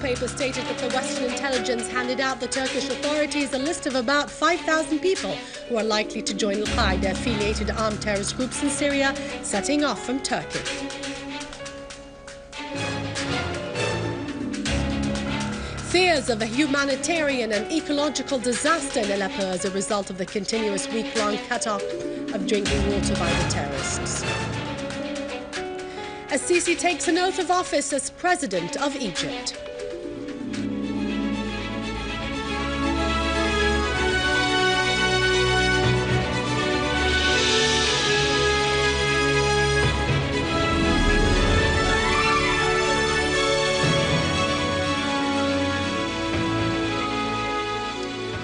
newspaper stated that the Western intelligence handed out the Turkish authorities a list of about 5,000 people who are likely to join al-Qaeda-affiliated armed terrorist groups in Syria, setting off from Turkey. Fears of a humanitarian and ecological disaster in Aleppo as a result of the continuous week-long cut-off of drinking water by the terrorists. As-Sisi takes an oath of office as President of Egypt.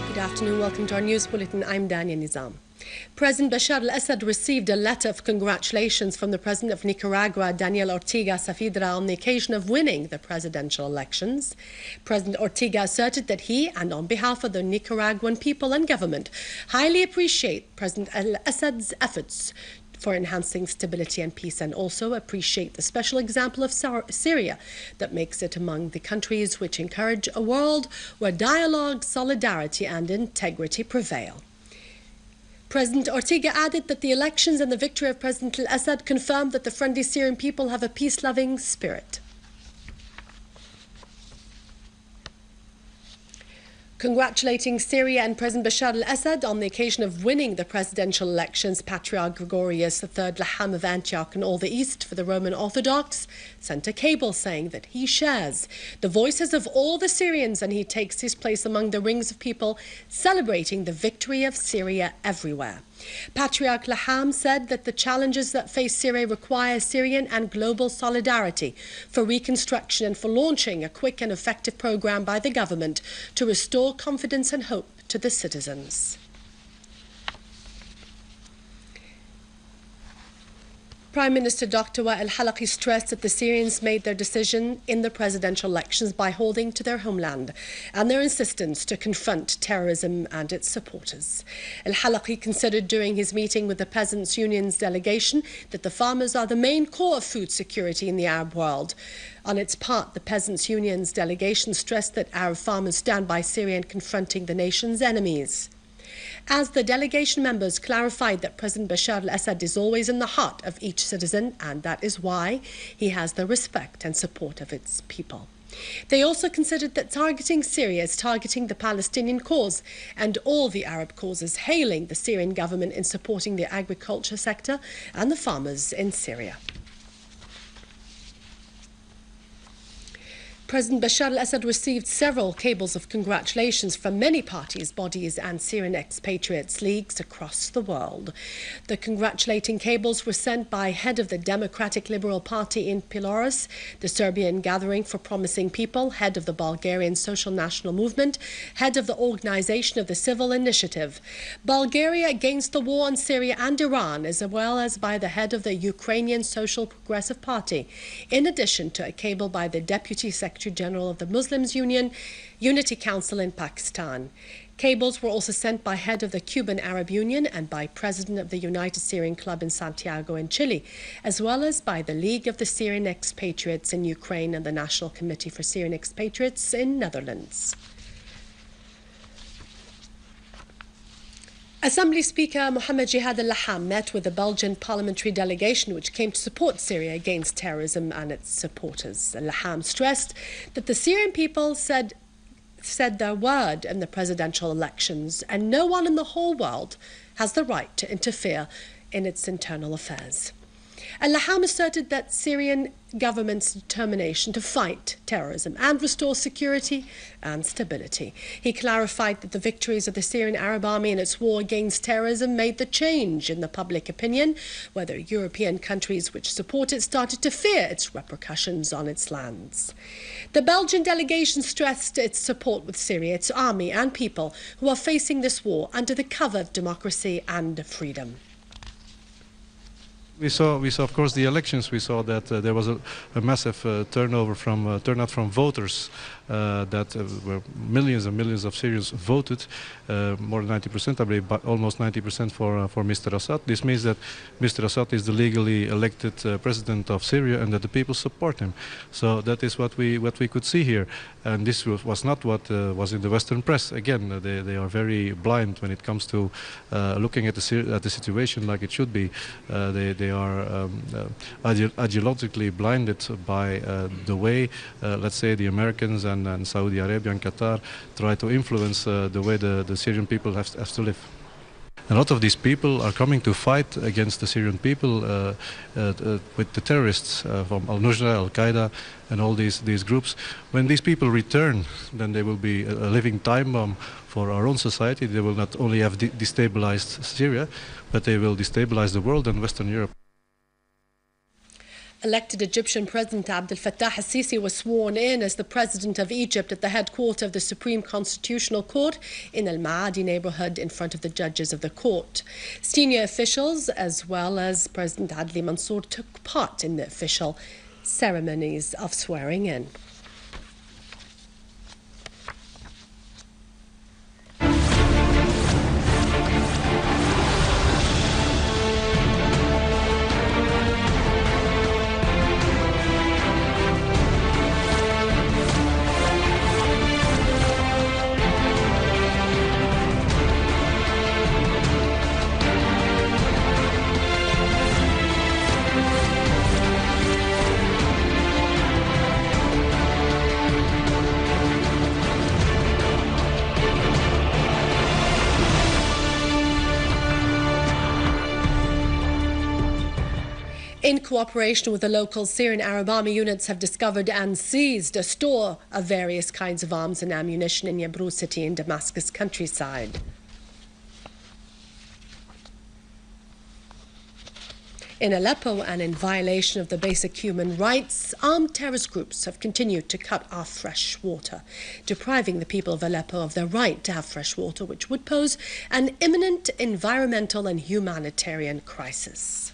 Good afternoon, welcome to our news bulletin. I'm Dania Nizam. President Bashar al-Assad received a letter of congratulations from the President of Nicaragua, Daniel Ortega Saavedra, on the occasion of winning the presidential elections. President Ortega asserted that he, and on behalf of the Nicaraguan people and government, highly appreciate President al-Assad's efforts for enhancing stability and peace, and also appreciate the special example of Syria that makes it among the countries which encourage a world where dialogue, solidarity and integrity prevail. President Ortega added that the elections and the victory of President al-Assad confirmed that the friendly Syrian people have a peace-loving spirit. Congratulating Syria and President Bashar al-Assad on the occasion of winning the presidential elections, Patriarch Gregorius III Laham of Antioch and all the East for the Roman Orthodox sent a cable saying that he shares the voices of all the Syrians and he takes his place among the rings of people celebrating the victory of Syria everywhere. Patriarch Laham said that the challenges that face Syria require Syrian and global solidarity for reconstruction and for launching a quick and effective program by the government to restore confidence and hope to the citizens. Prime Minister Dr. Wael al-Halaqi stressed that the Syrians made their decision in the presidential elections by holding to their homeland and their insistence to confront terrorism and its supporters. Al-Halaqi considered during his meeting with the Peasants' Union's delegation that the farmers are the main core of food security in the Arab world. On its part, the Peasants' Union's delegation stressed that Arab farmers stand by Syria in confronting the nation's enemies. As the delegation members clarified that President Bashar al-Assad is always in the heart of each citizen, and that is why he has the respect and support of its people. They also considered that targeting Syria is targeting the Palestinian cause and all the Arab causes, hailing the Syrian government in supporting the agriculture sector and the farmers in Syria. President Bashar al-Assad received several cables of congratulations from many parties, bodies and Syrian expatriates leagues across the world. The congratulating cables were sent by head of the Democratic Liberal Party in Belarus, the Serbian Gathering for Promising People, head of the Bulgarian Social National Movement, head of the Organization of the Civil Initiative, Bulgaria Against the War on Syria and Iran, as well as by the head of the Ukrainian Social Progressive Party, in addition to a cable by the Deputy Secretary General of the Muslims Union Unity Council in Pakistan. Cables were also sent by head of the Cuban Arab Union and by president of the United Syrian Club in Santiago in Chile, as well as by the League of the Syrian Expatriates in Ukraine and the National Committee for Syrian Expatriates in Netherlands. Assembly Speaker Mohammed Jihad al-Laham met with the Belgian parliamentary delegation which came to support Syria against terrorism and its supporters. Al-Laham stressed that the Syrian people said their word in the presidential elections and no one in the whole world has the right to interfere in its internal affairs. Al-Laham asserted that Syrian government's determination to fight terrorism and restore security and stability. He clarified that the victories of the Syrian Arab Army in its war against terrorism made the change in the public opinion, whether European countries which support it started to fear its repercussions on its lands. The Belgian delegation stressed its support with Syria, its army and people who are facing this war under the cover of democracy and freedom. We saw, of course, the elections. We saw that there was a massive turnout from voters. That were millions and millions of Syrians voted, more than 90%, I believe, but almost 90% for Mr. Assad. This means that Mr. Assad is the legally elected president of Syria, and that the people support him. So that is what we could see here, and this was not what was in the Western press. Again, they are very blind when it comes to looking at the situation like it should be. They are ideologically blinded by the way, let's say, the Americans and Saudi Arabia and Qatar try to influence the way the Syrian people have to live. A lot of these people are coming to fight against the Syrian people with the terrorists from al-Nusra, al-Qaeda and all these groups. When these people return, then they will be a living time bomb for our own society. They will not only have destabilized Syria, but they will destabilize the world and Western Europe. Elected Egyptian President Abdel Fattah al-Sisi was sworn in as the President of Egypt at the headquarters of the Supreme Constitutional Court in Al-Ma'adi neighborhood in front of the judges of the court. Senior officials as well as President Adli Mansour took part in the official ceremonies of swearing in. In cooperation with the local Syrian Arab Army units have discovered and seized a store of various kinds of arms and ammunition in Yabru city in Damascus countryside. In Aleppo, and in violation of the basic human rights, armed terrorist groups have continued to cut off fresh water, depriving the people of Aleppo of their right to have fresh water, which would pose an imminent environmental and humanitarian crisis.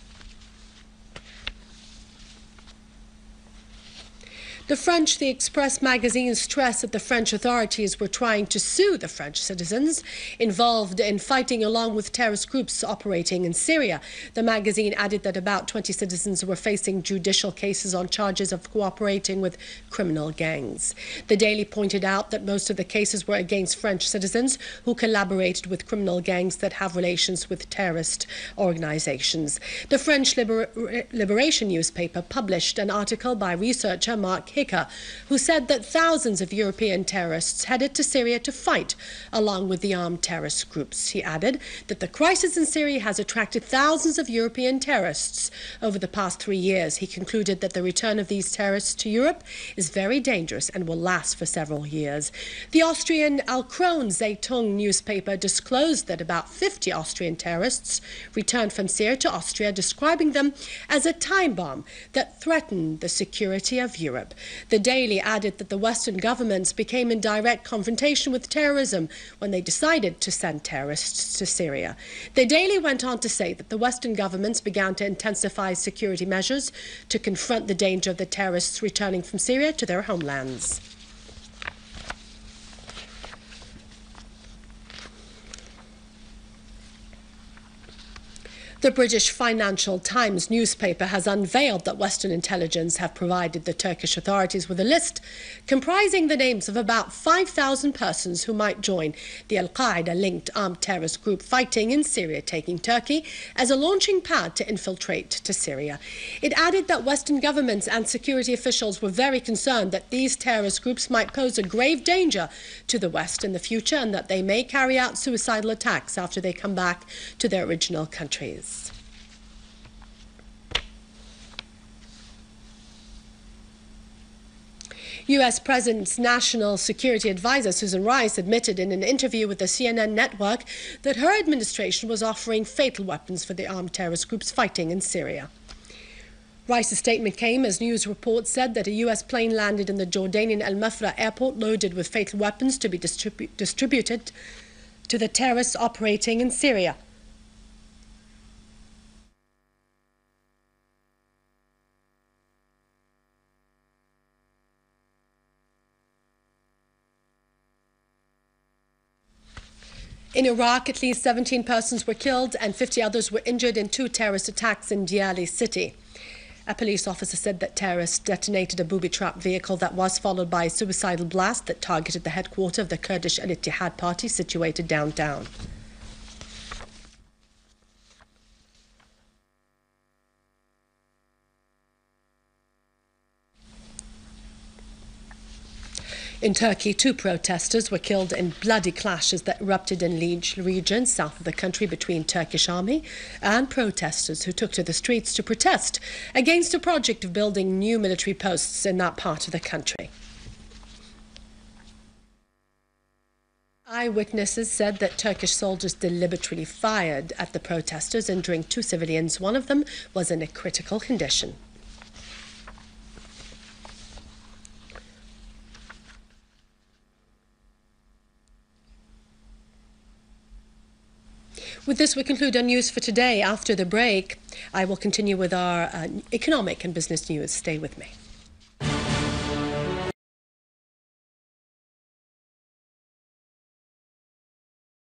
The French The Express magazine stressed that the French authorities were trying to sue the French citizens involved in fighting along with terrorist groups operating in Syria. The magazine added that about 20 citizens were facing judicial cases on charges of cooperating with criminal gangs. The Daily pointed out that most of the cases were against French citizens who collaborated with criminal gangs that have relations with terrorist organizations. The French Libération newspaper published an article by researcher Mark Hicker, who said that thousands of European terrorists headed to Syria to fight along with the armed terrorist groups. He added that the crisis in Syria has attracted thousands of European terrorists over the past 3 years. He concluded that the return of these terrorists to Europe is very dangerous and will last for several years. The Austrian Kronen Zeitung newspaper disclosed that about 50 Austrian terrorists returned from Syria to Austria, describing them as a time bomb that threatened the security of Europe. The Daily added that the Western governments became in direct confrontation with terrorism when they decided to send terrorists to Syria. The Daily went on to say that the Western governments began to intensify security measures to confront the danger of the terrorists returning from Syria to their homelands. The British Financial Times newspaper has unveiled that Western intelligence have provided the Turkish authorities with a list comprising the names of about 5,000 persons who might join the al-Qaeda-linked armed terrorist group fighting in Syria, taking Turkey as a launching pad to infiltrate to Syria. It added that Western governments and security officials were very concerned that these terrorist groups might pose a grave danger to the West in the future and that they may carry out suicidal attacks after they come back to their original countries. U.S. President's National Security Advisor Susan Rice admitted in an interview with the CNN network that her administration was offering fatal weapons for the armed terrorist groups fighting in Syria. Rice's statement came as news reports said that a U.S. plane landed in the Jordanian Al-Mafra airport loaded with fatal weapons to be distributed to the terrorists operating in Syria. In Iraq, at least 17 persons were killed and 50 others were injured in 2 terrorist attacks in Diyali city. A police officer said that terrorists detonated a booby-trapped vehicle that was followed by a suicidal blast that targeted the headquarters of the Kurdish al-Ittihad party situated downtown. In Turkey, 2 protesters were killed in bloody clashes that erupted in Liege region, south of the country, between Turkish army and protesters who took to the streets to protest against a project of building new military posts in that part of the country. Eyewitnesses said that Turkish soldiers deliberately fired at the protesters, injuring 2 civilians. One of them was in a critical condition. With this, we conclude our news for today. After the break, I will continue with our economic and business news. Stay with me.